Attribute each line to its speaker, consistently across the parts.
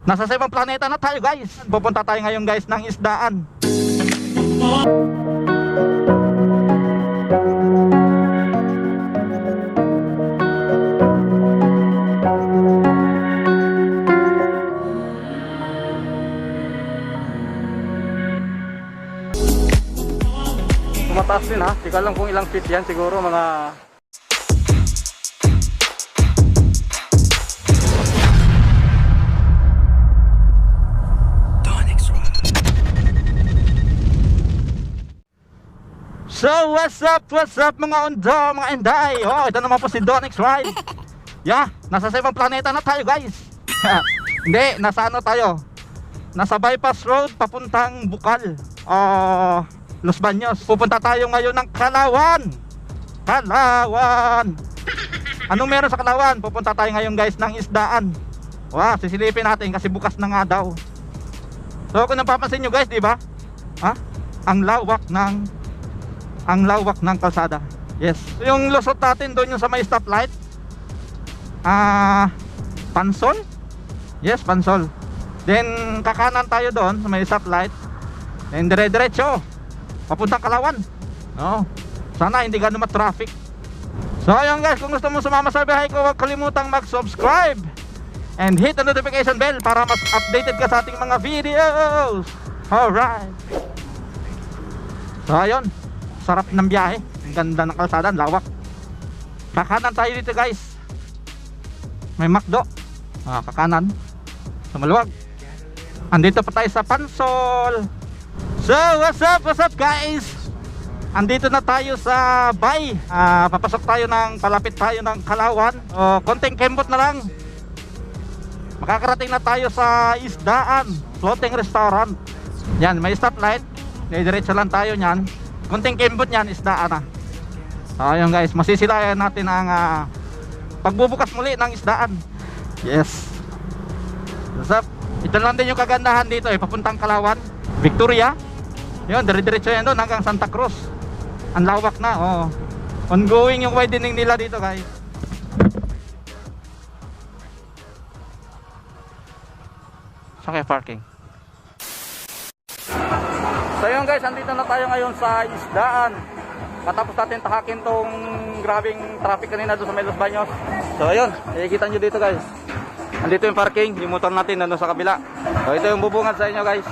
Speaker 1: Nasa sa ibang planeta na tayo guys. Pupunta tayo ngayon guys ng isdaan. Tumataas din ha. Di ko alam kung ilang feet yan. Siguro mga So what's up mga undo, mga inday. Oh, ito naman po si Donix Ride. Yeah, nasa sa ibang planeta na tayo guys. Hindi, nasa ano tayo? Nasa bypass road papuntang Bukal, Los Baños. Pupunta tayo ngayon ng Kalawan. Kalawan. Anong meron sa Kalawan? Pupunta tayo ngayon guys ng isdaan. Wow, sisilipin natin kasi bukas na nga daw. So kung napapansin nyo guys, di ba? Ha? Ang lawak ng kalsada. Yes. Yung lusot natin doon yung sa may stoplight. Pansol? Yes, Pansol. Then kakanan tayo doon sa may stoplight. Then dire-diretso papuntang Kalawan. No. Sana hindi ganun ma-traffic. So ayun guys, kung gusto mo sumama sa biyahe ko, huwag kalimutang mag-subscribe and hit the notification bell para mas updated ka sa ating mga videos. Alright. So ayun, sarap ng biyahe. Ang ganda ng kalsada, ang lawak. Kakanan tayo dito guys. May McDo. Kakanan. So maluwag. Andito pa tayo sa Pansol. So what's up guys? Andito na tayo sa Bay. Papasok tayo palapit tayo ng Kalawan. Konting kembot na lang. Makakarating na tayo sa isdaan, floating restaurant. Yan, may stoplight. Diretso lang tayo niyan. Konting kembot niyan, isdaan na. So ayun guys, masisilayan natin ang pagbubukas muli ng isdaan. Yes. What's up? Ito lang din yung kagandahan dito papuntang Kalawan, Victoria. Yun, dire-diretso yan doon hanggang Santa Cruz. Ang lawak na, ongoing yung widening nila dito guys. Saan kaya parking? So yun guys, andito na tayo ngayon sa isdaan. Matapos natin tahakin tong grabing traffic kanina doon sa may Los Baños. So ayun, nakikita nyo dito guys. Andito yung parking, yung motor natin nandun sa kabila. So ito yung bubungad sa inyo guys.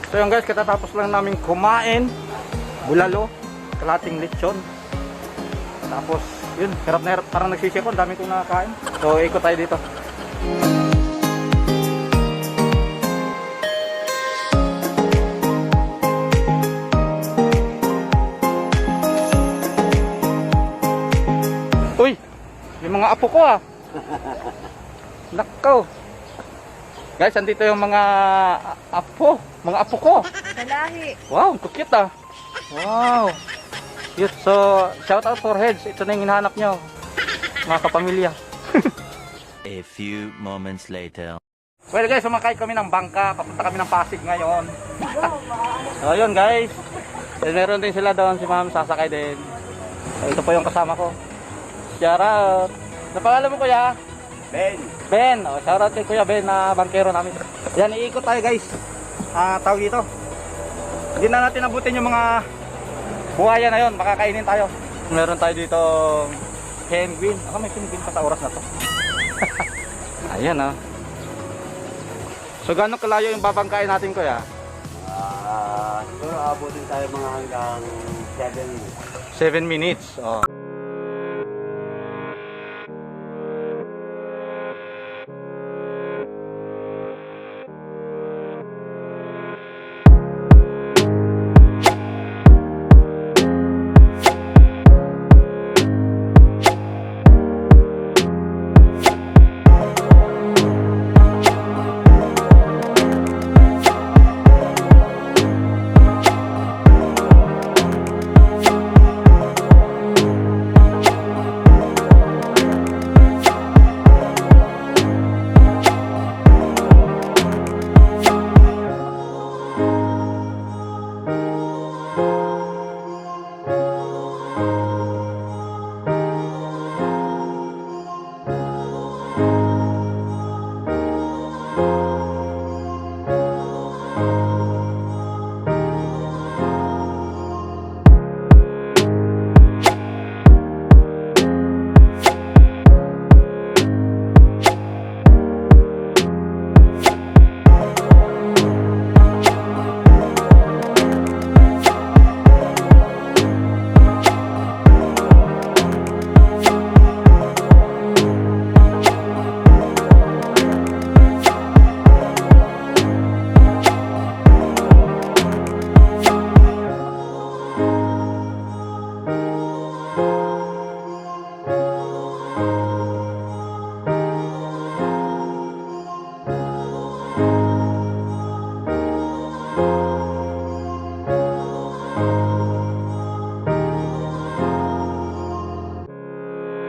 Speaker 1: So yun guys, katatapos lang namin kumain bulalo, kalating lechon. Tapos yun, hirap na hirap, parang nagsisiko, dami kong nakakain. So ikot tayo dito. Uy, yung mga apo ko Nakaw. Guys, andito yung mga apo ko.
Speaker 2: Kalahi.
Speaker 1: Wow, cute Wow. Cute. So, shout out for heads. Ito na yung hinahanap nyo, mga kapamilya.
Speaker 3: A few moments later.
Speaker 1: Well guys, sumakay kami ng bangka. Papunta kami ng Pasig ngayon. So yun guys. Then, meron din sila doon, si ma'am sasakay din. So, ito po yung kasama ko. Shoutout. Napangalan mo kuya?
Speaker 3: Ben.
Speaker 1: Ben. O, shoutout kay Kuya Ben na bankero namin. Yan, iikot tayo guys. Tawag dito. Hindi na natin abutin yung mga buhaya na yun. Makakainin tayo. Meron tayo dito penguin. Ako may penguin pa sa oras na to. Ayan ah. So gano'ng kalayo yung babangkain natin kuya?
Speaker 3: Siguro abutin tayo mga hanggang
Speaker 1: 7
Speaker 3: 7 minutes.
Speaker 1: minutes. Oh.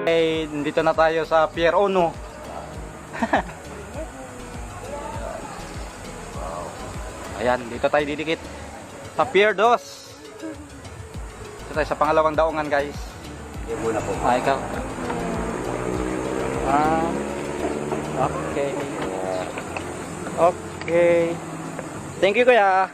Speaker 1: Okay, dito na tayo sa Pier 1. Ayan, dito tayo didikit sa Pier 2. Dito tayo sa pangalawang daungan guys.
Speaker 3: Yung muna po.
Speaker 1: Ikaw. Okay. Okay. Thank you kuya.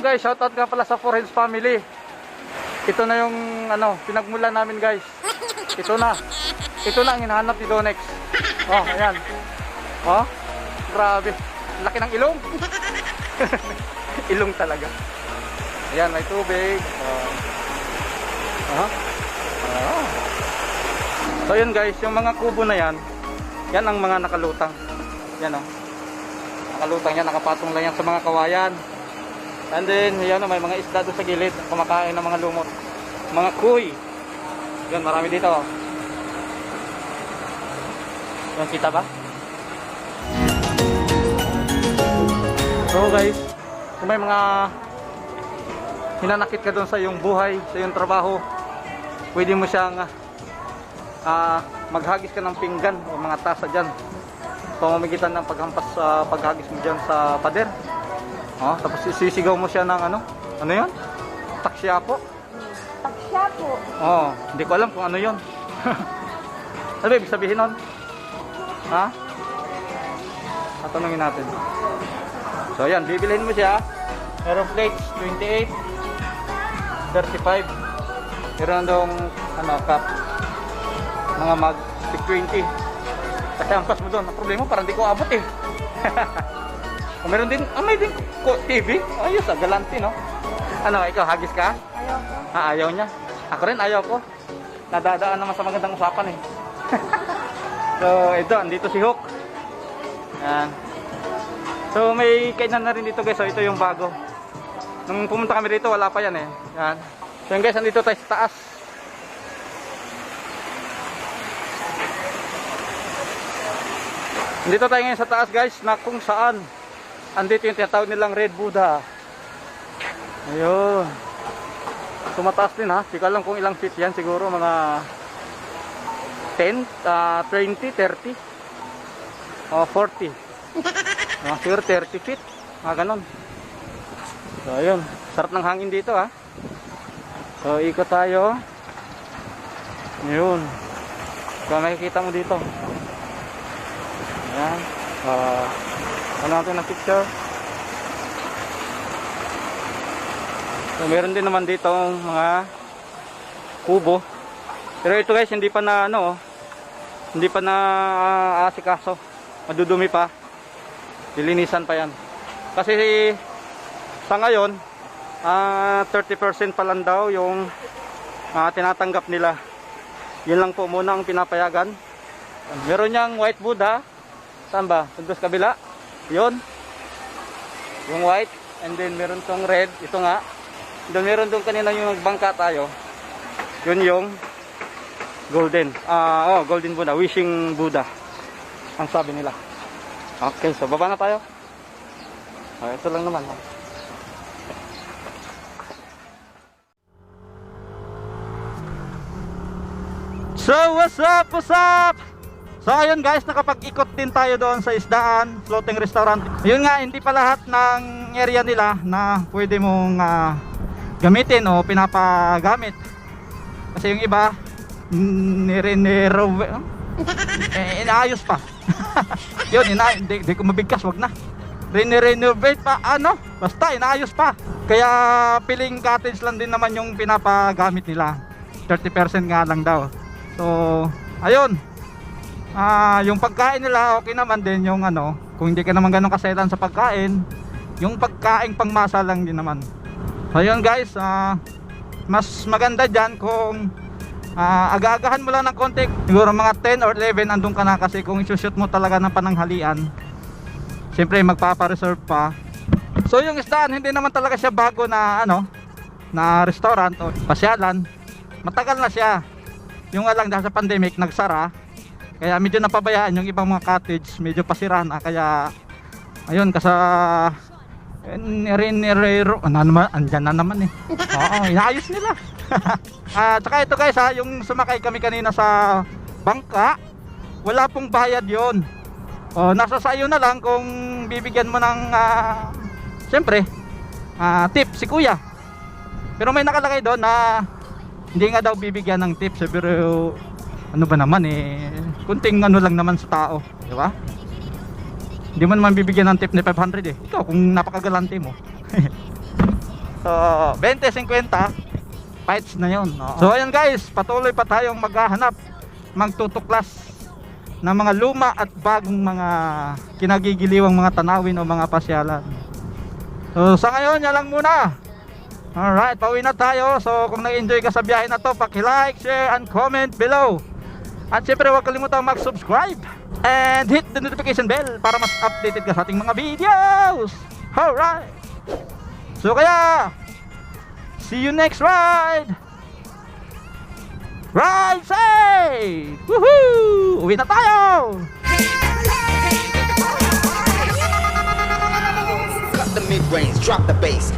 Speaker 1: Guys, shoutout nga pala sa Four Hills family. Ito na yung pinagmulan namin guys. Ito na ang hinahanap ni Donex. Oh, ayan. Oh, grabe. Laki ng ilong. Ilong talaga. Ayan, may tubig. So yun guys, yung mga kubo na yan, yan ang mga nakalutang. Yan oh. Nakalutang yan, nakapatong lang yan sa mga kawayan. And then, yan, may mga isda doon sa gilid, kumakain ng mga lumot. Mga kuy. Yan, marami dito. Yan, kita ba? So guys, kung may mga hinanakit ka doon sa iyong buhay, sa iyong trabaho, pwede mo siyang maghagis ka ng pinggan o mga tasa dyan. Pamamagitan ng paghagis mo dyan sa pader. Oh, tapos sisigaw mo siya ng ano yun? Taksyapo.
Speaker 2: Taksyapo?
Speaker 1: Oh, hindi ko alam kung ano yun. Ano ba ibig sabihin nun? Ha? Tatanungin natin. So yan, bibilhin mo siya. Meron plates 28, 35. Meron dong cup. Mga mag 20. Kasi ampas mo doon. Ang problema parang di ko abot eh. Meron din, may din TV. Ayos galante no. Ano, ikaw hagis ka?
Speaker 2: Ayaw ko.
Speaker 1: Ayaw niya. Ako rin ayaw ko. Nadadaan naman sa magandang usapan eh. So, ito, andito si Hook. Yan. So may kainan na rin dito guys. So ito yung bago. Nung pumunta kami dito wala pa yan eh. Yan. So yun guys, andito tayo sa taas. Dito tayo ngayon sa taas guys, na kung saan andito yung tinatawag nilang Red Buddha. Ayun. Tumataas din ha. Di ko alam kung ilang feet yan. Siguro mga 10, 20, 30 o 40. Siguro 30 feet. Ganon. So ayun. Sarap ng hangin dito ha. So ikot tayo. Ayun. So makikita mo dito. Ayan. Ano natin ng picture. So meron din naman dito mga kubo. Pero ito guys hindi pa na ano, hindi pa na asikaso. Madudumi pa. Dilinisan pa yan. Kasi sa ngayon 30% pa lang daw yung tinatanggap nila. Yun lang po muna ang pinapayagan. Meron niyang white Buddha. Saan ba? Tugos kabila. Yun. Yung white. And then meron tong red. Ito nga. Doon meron doon kanina yung nagbangka tayo. Yun yung golden. Golden Buddha. Wishing Buddha. Ang sabi nila. Okay. So baba na tayo. Ito lang naman. So what's up? What's up? So ayun guys, nakapag-ikot din tayo doon sa Isdaan Floating Restaurant. Yun nga, hindi pa lahat ng area nila na pwede mong gamitin o pinapagamit. Kasi yung iba inaayos pa. Yun, di ko mabigkas, wag na. Renovate pa, basta inaayos pa. Kaya piling cottage lang din naman yung pinapagamit nila. 30% nga lang daw. So ayun. Yung pagkain nila okay naman din, yung kung hindi ka naman ganun kaselan sa pagkain, yung pagkain pangmasa lang din naman. So yun guys, mas maganda dyan kung aga-agahan mo lang ng konti, siguro mga 10 or 11 andun ka na, kasi kung isushoot mo talaga ng pananghalian, siyempre magpapa-reserve pa. So yung Isdaan hindi naman talaga siya bago na na restaurant o pasyalan, matagal na siya. Yung nga lang dahil sa pandemic nagsara, kaya medyo napabayaan yung ibang mga cottage, medyo pasira na. Kaya ayun, andyan na naman eh. Oo, inaayos nila. Tsaka ito guys yung sumakay kami kanina sa bangka, wala pong bayad yon. Nasa sayo na lang kung bibigyan mo ng siyempre tip si kuya. Pero may nakalagay doon na hindi nga daw bibigyan ng tip. Pero ano ba naman kunting lang naman sa tao, di ba? Hindi mo naman bibigyan ng tip ni 500 eh. Ikaw kung napakagalante mo. So 20-50 fights na yun. So ayun guys, patuloy pa tayong maghahanap, magtutuklas ng mga luma at bagong mga kinagigiliwang mga tanawin o mga pasyalan. So sa ngayon yan lang muna. Alright, pauwi na tayo. So kung nag-enjoy ka sa biyahe na to, paki-like, share, and comment below. At syempre huwag kalimutang mag-subscribe and hit the notification bell para mas updated ka sa ating mga videos. Alright. So kaya, see you next ride. Ride safe. Woohoo! Uwi na tayo.
Speaker 4: Cut the mid-range, drop the bass.